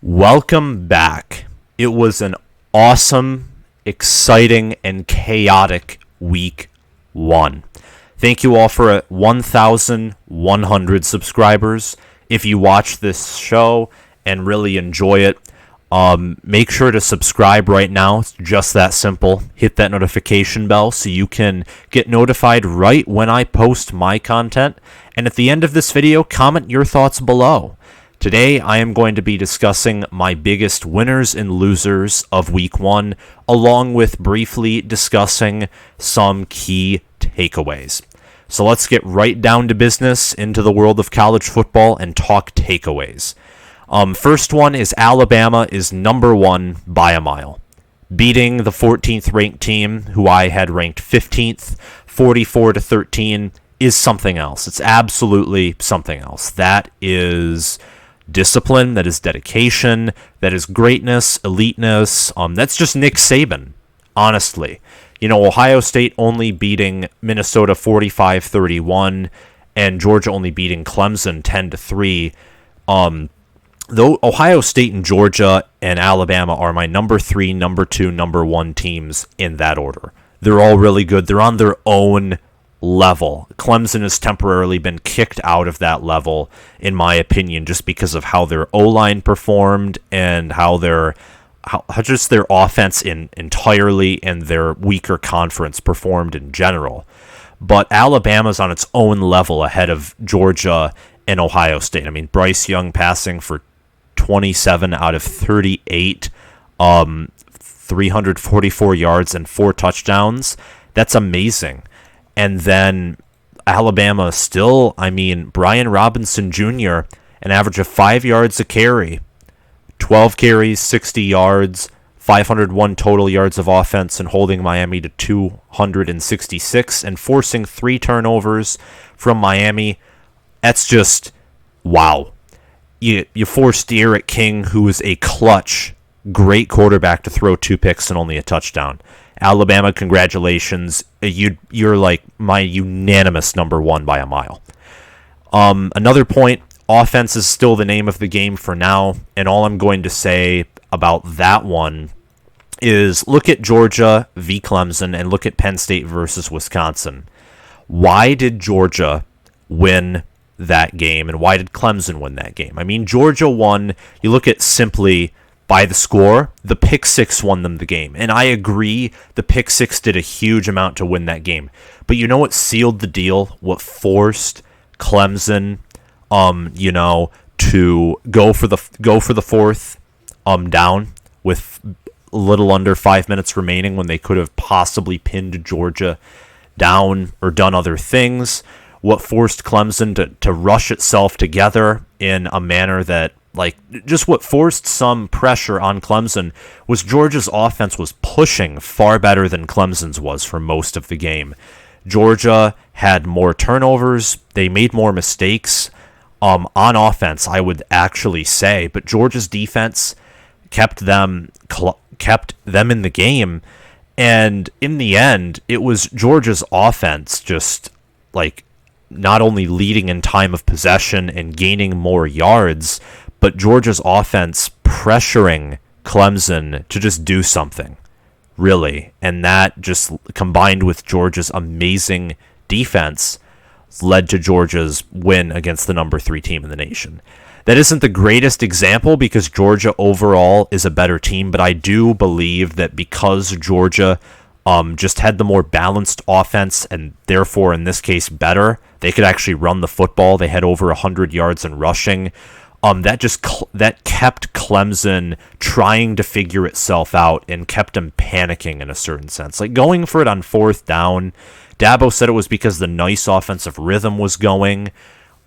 Welcome back. It was an awesome, exciting, and chaotic week one. Thank you all for 1,100 subscribers. If you watch this show and really enjoy it, make sure to subscribe right now. It's just that simple. Hit that notification bell so you can get notified right when I post my content. And at the end of this video, comment your thoughts below. Today, I am going to be discussing my biggest winners and losers of week one, along with briefly discussing some key takeaways. So let's get right down to business into the world of college football and talk takeaways. First one is Alabama is number one by a mile, beating the 14th ranked team, who I had ranked 15th, 44-13, is something else. It's absolutely something else. That is discipline, that is dedication, that is greatness, eliteness. That's just Nick Saban, honestly. You know, Ohio State only beating Minnesota 45-31 and Georgia only beating Clemson 10-3. Though Ohio State and Georgia and Alabama are my number 3, number 2, number 1 teams in that order. They're all really good. They're on their own level. Clemson has temporarily been kicked out of that level, in my opinion, just because of how their O-line performed and how just their offense entirely and their weaker conference performed in general. But Alabama's on its own level ahead of Georgia and Ohio State. I mean, Bryce Young passing for 27 out of 38, 344 yards and 4 touchdowns. That's amazing. And then Alabama still, Brian Robinson Jr., an average of 5 yards a carry, 12 carries, 60 yards, 501 total yards of offense, and holding Miami to 266 and forcing 3 turnovers from Miami. That's just, wow. You forced Derek King, who is a clutch, great quarterback, to throw 2 picks and only a touchdown. Alabama, congratulations. You're like my unanimous number 1 by a mile. Another point, offense is still the name of the game for now, and all I'm going to say about that one is look at Georgia v. Clemson and look at Penn State versus Wisconsin. Why did Georgia win that game, and why did Clemson win that game? I mean, Georgia won, you look at simply by the score, the pick 6 won them the game. And I agree, the pick 6 did a huge amount to win that game. But you know what sealed the deal? What forced Clemson, to go for the fourth down with a little under 5 minutes remaining when they could have possibly pinned Georgia down or done other things. What forced Clemson to rush itself together in a manner that, just what forced some pressure on Clemson was Georgia's offense was pushing far better than Clemson's was for most of the game. Georgia had more turnovers. They made more mistakes on offense, I would actually say. But Georgia's defense kept them in the game. And in the end, it was Georgia's offense just, not only leading in time of possession and gaining more yards, but Georgia's offense pressuring Clemson to just do something, really. And that just combined with Georgia's amazing defense led to Georgia's win against the number 3 team in the nation. That isn't the greatest example because Georgia overall is a better team, but I do believe that because Georgia just had the more balanced offense and therefore in this case better, they could actually run the football. They had over 100 yards in rushing. That kept Clemson trying to figure itself out and kept them panicking in a certain sense. Like going for it on 4th down, Dabo said it was because the nice offensive rhythm was going.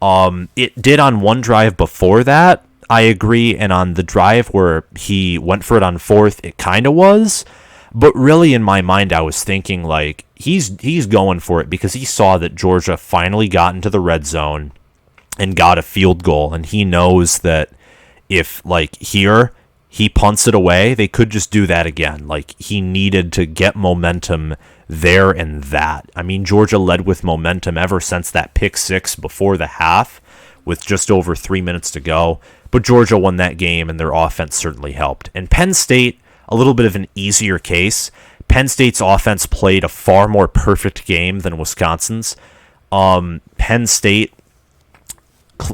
It did on one drive before that, I agree, and on the drive where he went for it on 4th, it kind of was. But really, in my mind, I was thinking, he's going for it because he saw that Georgia finally got into the red zone and got a field goal, and he knows that if, here, he punts it away, they could just do that again. He needed to get momentum there and that. I mean, Georgia led with momentum ever since that pick 6 before the half with just over 3 minutes to go. but Georgia won that game, and their offense certainly helped. And Penn State, a little bit of an easier case. Penn State's offense played a far more perfect game than Wisconsin's. Penn State,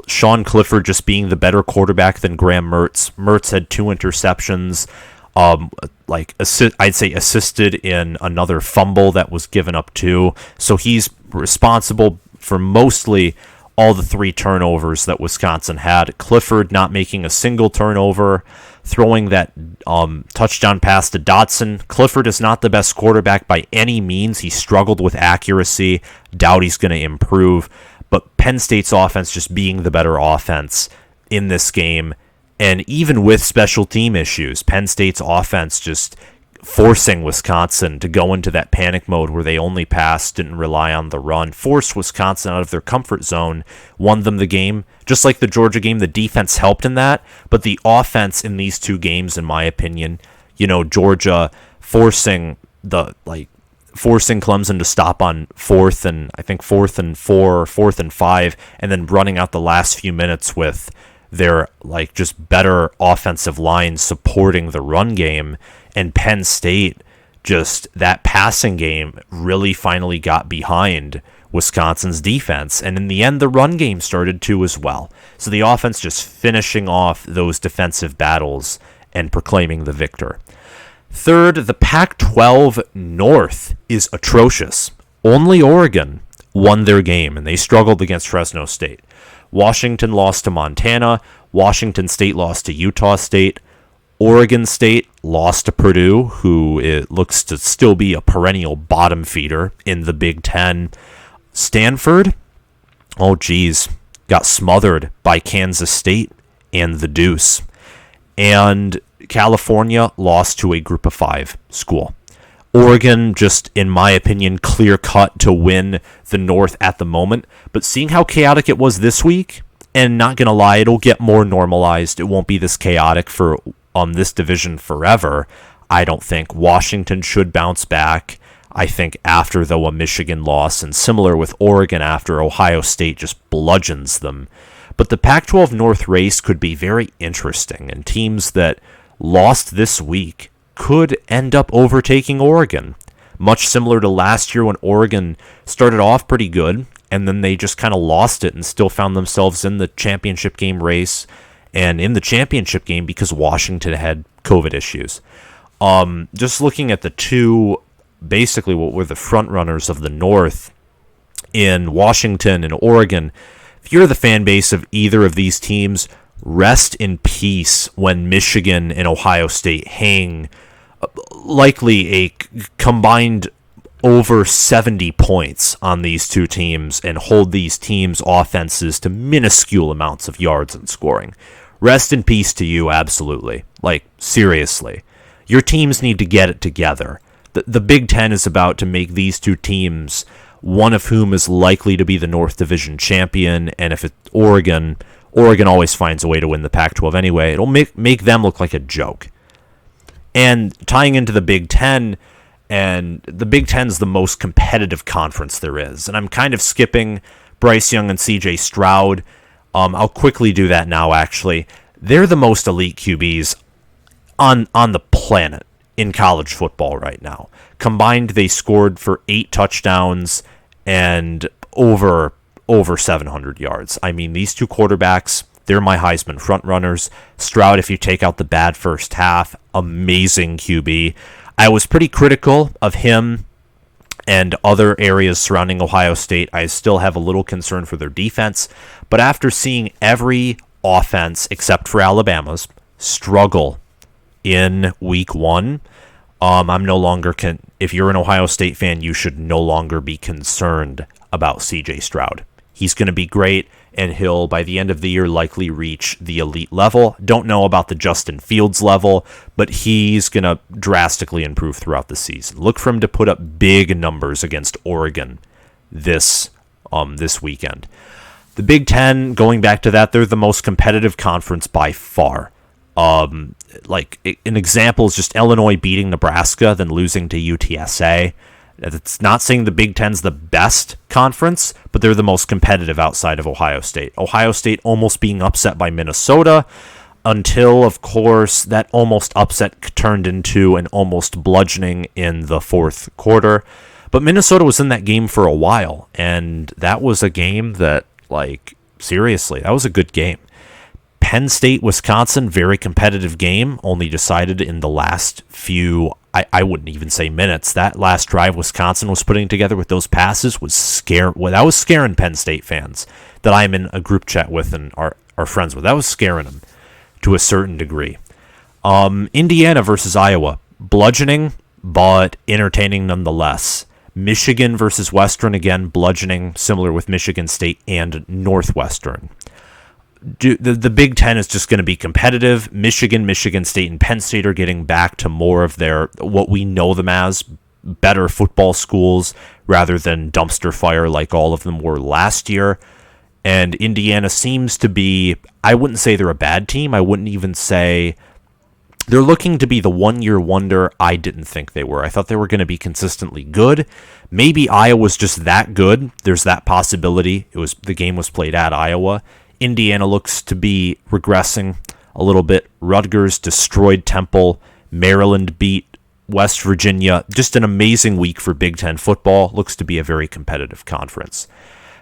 Sean Clifford just being the better quarterback than Graham Mertz. Mertz had 2 interceptions, I'd say assisted in another fumble that was given up too. So he's responsible for mostly all the 3 turnovers that Wisconsin had. Clifford not making a single turnover, throwing that touchdown pass to Dotson. Clifford is not the best quarterback by any means. He struggled with accuracy. Doubt he's going to improve. But Penn State's offense just being the better offense in this game. And even with special team issues, Penn State's offense just forcing Wisconsin to go into that panic mode where they only passed, didn't rely on the run, forced Wisconsin out of their comfort zone, won them the game. Just like the Georgia game, the defense helped in that, but the offense in these 2 games, in my opinion, Georgia forcing Clemson to stop on 4th and 4, 4th and 5, and then running out the last few minutes with their just better offensive line supporting the run game. And Penn State, just that passing game really finally got behind Wisconsin's defense. And in the end, the run game started to as well. So the offense just finishing off those defensive battles and proclaiming the victor. Third, the Pac-12 North is atrocious. Only Oregon won their game, and they struggled against Fresno State. Washington lost to Montana. Washington State lost to Utah State. Oregon State lost to Purdue, who it looks to still be a perennial bottom feeder in the Big Ten. Stanford, got smothered by Kansas State and the Deuce. And California lost to a Group of 5 school. Oregon, just in my opinion, clear cut to win the North at the moment. But seeing how chaotic it was this week, and not going to lie, it'll get more normalized. It won't be this chaotic for this division forever. I don't think. Washington should bounce back. I think after, though, a Michigan loss, and similar with Oregon after Ohio State just bludgeons them. But the Pac-12 North race could be very interesting, and teams that lost this week could end up overtaking Oregon. Much similar to last year when Oregon started off pretty good, and then they just kind of lost it and still found themselves in the championship game race, and in the championship game because Washington had COVID issues. Just looking at the 2, basically what were the front runners of the North in Washington and Oregon, if you're the fan base of either of these teams, rest in peace when Michigan and Ohio State hang likely a combined over 70 points on these 2 teams and hold these teams' offenses to minuscule amounts of yards and scoring. Rest in peace to you, absolutely. Seriously. Your teams need to get it together. The Big Ten is about to make these 2 teams, one of whom is likely to be the North Division champion, and if it's Oregon always finds a way to win the Pac-12 anyway. It'll make them look like a joke. And tying into the Big Ten, and the Big Ten's the most competitive conference there is. And I'm kind of skipping Bryce Young and C.J. Stroud. I'll quickly do that now, actually. They're the most elite QBs on the planet in college football right now. Combined, they scored for 8 touchdowns and over 700 yards. I mean, these 2 quarterbacks, they're my Heisman frontrunners. Stroud, if you take out the bad first half, amazing QB. I was pretty critical of him and other areas surrounding Ohio State. I still have a little concern for their defense. But after seeing every offense, except for Alabama's, struggle in week 1, I'm no longer... if you're an Ohio State fan, you should no longer be concerned about C.J. Stroud. He's going to be great, and he'll, by the end of the year, likely reach the elite level. Don't know about the Justin Fields level, but he's going to drastically improve throughout the season. Look for him to put up big numbers against Oregon this weekend. The Big Ten, going back to that, they're the most competitive conference by far. An example is just Illinois beating Nebraska, then losing to UTSA. It's not saying the Big Ten's the best conference, but they're the most competitive outside of Ohio State. Ohio State almost being upset by Minnesota until, of course, that almost upset turned into an almost bludgeoning in the fourth quarter. But Minnesota was in that game for a while, and that was a game that, like, seriously, that was a good game. Penn State, Wisconsin, very competitive game, only decided in the last few, I wouldn't even say minutes. That last drive Wisconsin was putting together with those passes was that was scaring Penn State fans that I'm in a group chat with and are friends with. That was scaring them to a certain degree. Indiana versus Iowa, bludgeoning, but entertaining nonetheless. Michigan versus Western, again, bludgeoning, similar with Michigan State and Northwestern. The Big Ten is just going to be competitive. Michigan State, and Penn State are getting back to more of their, what we know them as, better football schools rather than dumpster fire like all of them were last year. And Indiana seems to be, I wouldn't say they're a bad team. I wouldn't even say they're looking to be the one-year wonder I didn't think they were. I thought they were going to be consistently good. Maybe Iowa's just that good. There's that possibility. The game was played at Iowa. Indiana looks to be regressing a little bit. Rutgers destroyed Temple. Maryland beat West Virginia. Just an amazing week for Big Ten football. Looks to be a very competitive conference.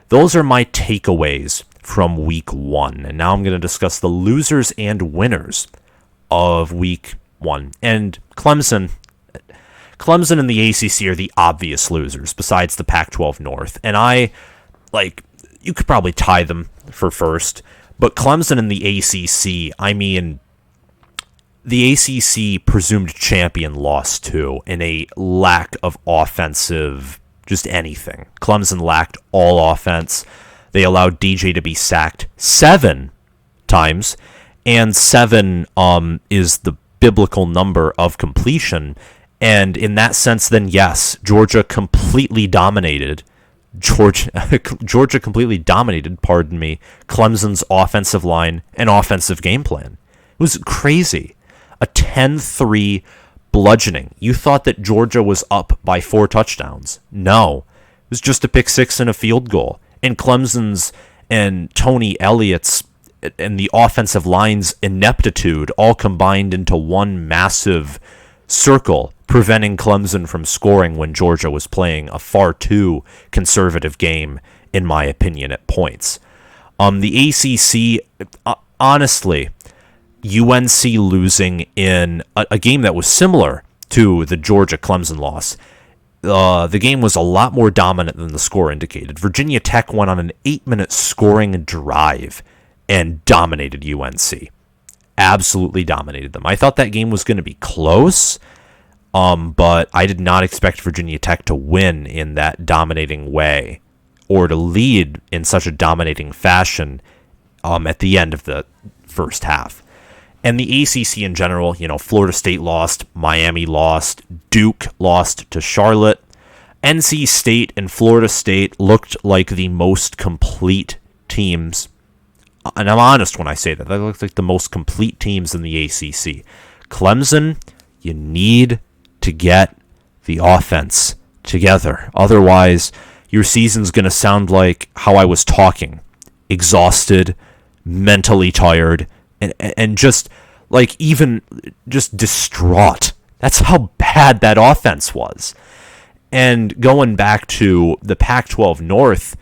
Those are my takeaways from week 1. And now I'm going to discuss the losers and winners of week 1. And Clemson and the ACC are the obvious losers besides the Pac-12 North. And you could probably tie them for first, but Clemson and the ACC, I mean, the ACC presumed champion lost to in a lack of offensive, just anything. Clemson lacked all offense. They allowed DJ to be sacked 7 times, and 7 is the biblical number of completion. And in that sense, then yes, Georgia completely dominated. Georgia completely dominated, Clemson's offensive line and offensive game plan. It was crazy. A 10-3 bludgeoning. You thought that Georgia was up by 4 touchdowns. No. It was just a pick 6 and a field goal. And Clemson's and Tony Elliott's and the offensive line's ineptitude all combined into one massive circle, preventing Clemson from scoring when Georgia was playing a far too conservative game, in my opinion, at points. The ACC, honestly, UNC losing in a game that was similar to the Georgia-Clemson loss. The game was a lot more dominant than the score indicated. Virginia Tech went on an 8-minute scoring drive and dominated UNC. Absolutely dominated them. I thought that game was going to be close, but I did not expect Virginia Tech to win in that dominating way or to lead in such a dominating fashion at the end of the first half. And the ACC in general, Florida State lost, Miami lost, Duke lost to Charlotte. NC State and Florida State looked like the most complete teams. And I'm honest when I say that. They look like the most complete teams in the ACC. Clemson, you need to get the offense together. Otherwise, your season's going to sound like how I was talking. Exhausted, mentally tired, and just distraught. That's how bad that offense was. And going back to the Pac-12 North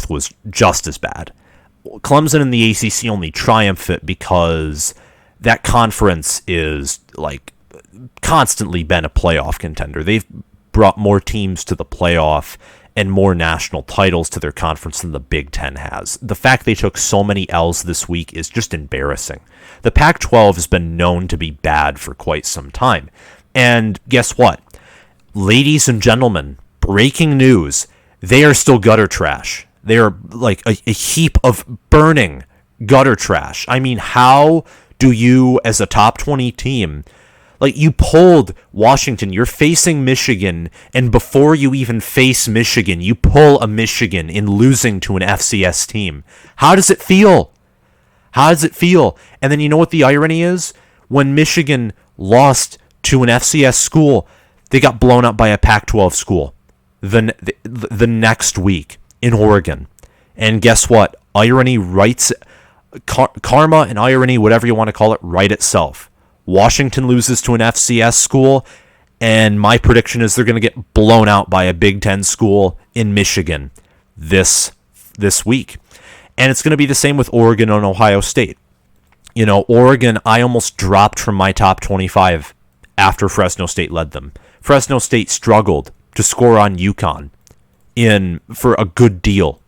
was just as bad. Clemson and the ACC only triumph it because that conference is constantly been a playoff contender. They've brought more teams to the playoff and more national titles to their conference than the Big Ten has. The fact they took so many L's this week is just embarrassing. The Pac-12 has been known to be bad for quite some time. And guess what? Ladies and gentlemen, breaking news, they are still gutter trash. They are like a heap of burning gutter trash. I mean, how do you, as a top 20 team, you pulled Washington, you're facing Michigan, and before you even face Michigan, you pull a Michigan in losing to an FCS team. How does it feel? How does it feel? And then you know what the irony is? When Michigan lost to an FCS school, They got blown up by a Pac-12 school the next week in Oregon. And guess what? Irony writes, karma and irony, whatever you want to call it, right itself. Washington loses to an FCS school, and my prediction is they're going to get blown out by a Big Ten school in Michigan this week. And it's going to be the same with Oregon and Ohio State. You know, Oregon, I almost dropped from my top 25 after Fresno State led them. Fresno State struggled to score on UConn for a good deal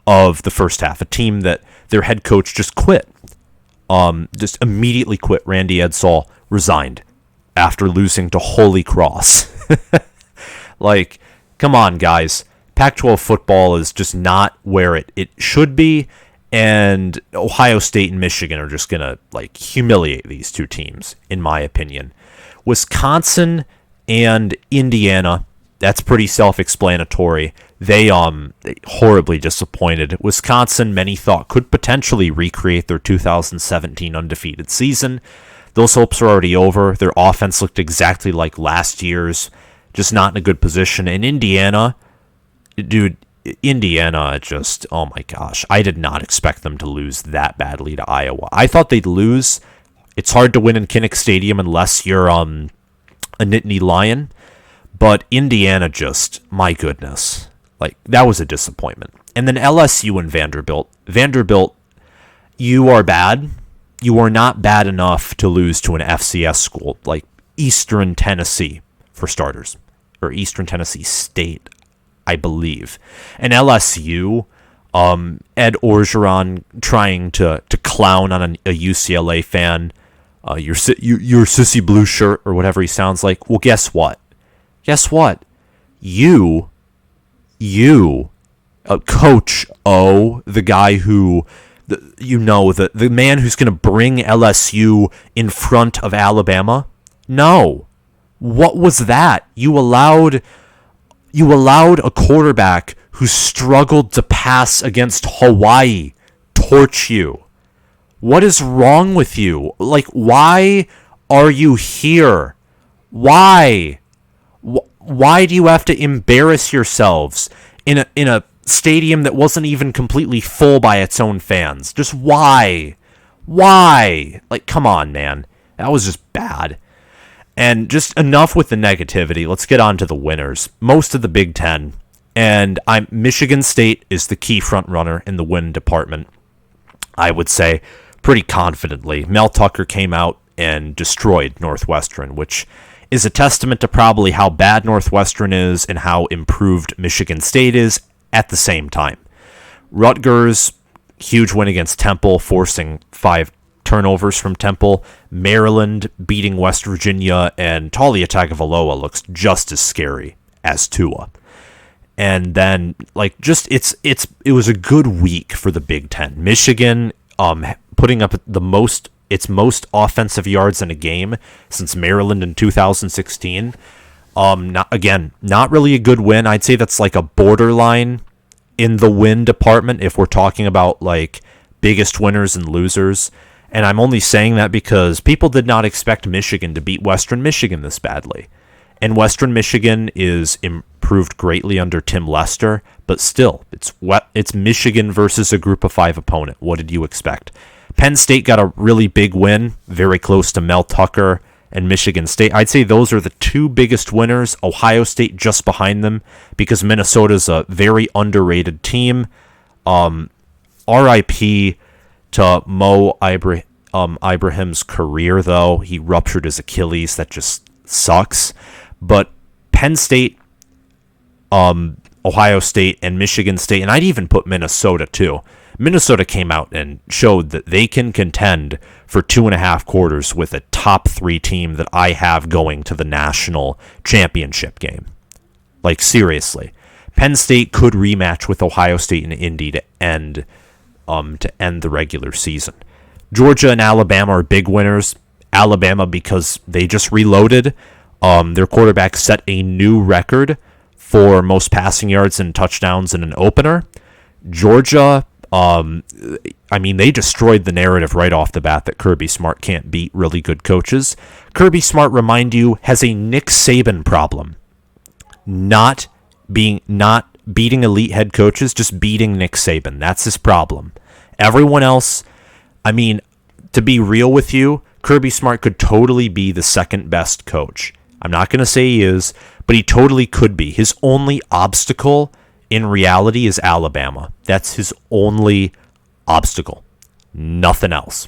of the first half. A team that their head coach just quit. Just immediately quit. Randy Edsall resigned after losing to Holy Cross. Like, come on, guys. Pac-12 football is just not where it should be, and Ohio State and Michigan are just going to like humiliate these two teams, in my opinion. Wisconsin and Indiana, that's pretty self-explanatory. They horribly disappointed. Wisconsin, many thought, could potentially recreate their 2017 undefeated season. Those hopes are already over. Their offense looked exactly like last year's, just not in a good position. And Indiana, dude, just, oh my gosh, I did not expect them to lose that badly to Iowa. I thought they'd lose. It's hard to win in Kinnick Stadium unless you're a Nittany Lion. But Indiana just, my goodness, like, that was a disappointment. And then LSU and Vanderbilt. Vanderbilt, you are bad. You are not bad enough to lose to an FCS school like Eastern Tennessee, for starters, or Eastern Tennessee State, I believe. And LSU, Ed Orgeron trying to clown on a UCLA fan, your sissy blue shirt or whatever he sounds like. Well, guess what? You, Coach O, the guy who, the man who's going to bring LSU in front of Alabama. No, what was that? You allowed a quarterback who struggled to pass against Hawaii torch you. What is wrong with you? Like, why are you here? Why? Why do you have to embarrass yourselves in a stadium that wasn't even completely full by its own fans? Just why? Why? Like, come on, man. That was just bad. And just enough with the negativity. Let's get on to the winners. Most of the Big Ten. And Michigan State is the key front runner in the win department, I would say, pretty confidently. Mel Tucker came out and destroyed Northwestern, which is a testament to probably how bad Northwestern is and how improved Michigan State is at the same time. Rutgers, huge win against Temple, forcing 5 turnovers from Temple. Maryland beating West Virginia, and Talia Tagovailoa looks just as scary as Tua. And then, like, just it was a good week for the Big Ten. Michigan putting up its most offensive yards in a game since Maryland in 2016. Not really a good win. I'd say that's like a borderline in the win department if we're talking about like biggest winners and losers. And I'm only saying that because people did not expect Michigan to beat Western Michigan this badly. And Western Michigan is improved greatly under Tim Lester, but still, it's Michigan versus a group of 5 opponent. What did you expect? Penn State got a really big win, very close to Mel Tucker and Michigan State. I'd say those are the 2 biggest winners. Ohio State just behind them because Minnesota's a very underrated team. R.I.P. to Mo Ibrahim's career, though. He ruptured his Achilles. That just sucks. But Penn State, Ohio State, and Michigan State, and I'd even put Minnesota, too. Minnesota came out and showed that they can contend for 2.5 quarters with a top 3 team that I have going to the national championship game. Like, seriously. Penn State could rematch with Ohio State and Indy to end the regular season. Georgia and Alabama are big winners. Alabama because they just reloaded. Their quarterback set a new record for most passing yards and touchdowns in an opener. Georgia, I mean, they destroyed the narrative right off the bat that Kirby Smart can't beat really good coaches. Kirby Smart, remind you, has a Nick Saban problem. Not beating elite head coaches, just beating Nick Saban. That's his problem. Everyone else, I mean, to be real with you, Kirby Smart could totally be the second best coach. I'm not going to say he is, but he totally could be. His only obstacle in reality is Alabama. That's his only obstacle. Nothing else.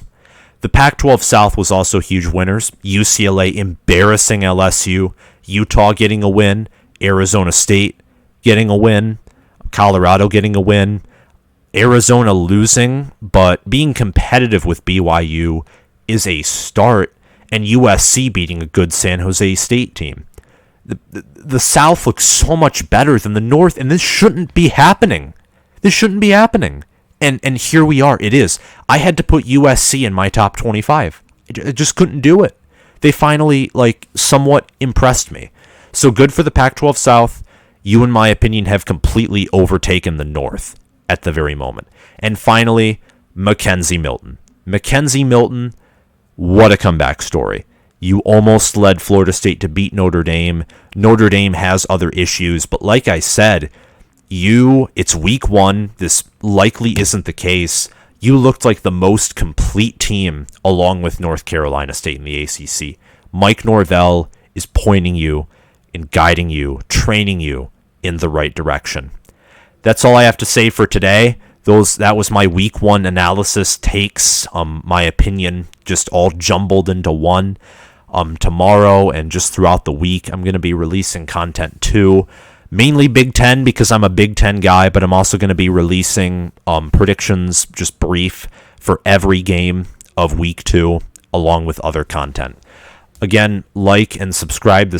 The Pac-12 South was also huge winners. UCLA embarrassing LSU, Utah getting a win, Arizona State getting a win, Colorado getting a win, Arizona losing, but being competitive with BYU is a start, and USC beating a good San Jose State team. The South looks so much better than the North, and this shouldn't be happening. This shouldn't be happening. And here we are. It is. I had to put USC in my top 25. I just couldn't do it. They finally, somewhat impressed me. So good for the Pac-12 South. You, in my opinion, have completely overtaken the North at the very moment. And finally, Mackenzie Milton. Mackenzie Milton, what a comeback story. You almost led Florida State to beat Notre Dame. Notre Dame has other issues, but like I said, it's week one. This likely isn't the case. You looked like the most complete team along with North Carolina State in the ACC. Mike Norvell is pointing you and guiding you, training you in the right direction. That's all I have to say for today. That was my week one analysis takes, my opinion, just all jumbled into one. Tomorrow and just throughout the week, I'm going to be releasing content too. Mainly Big Ten because I'm a Big Ten guy, but I'm also going to be releasing predictions, just brief, for every game of week 2, along with other content. Again, like and subscribe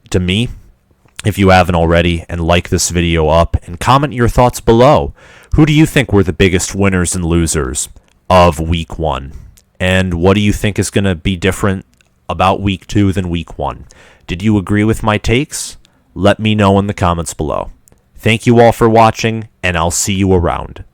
to me if you haven't already, and like this video up, and comment your thoughts below. Who do you think were the biggest winners and losers of week 1? And what do you think is going to be different about week 2 than week 1? Did you agree with my takes? Let me know in the comments below. Thank you all for watching, and I'll see you around.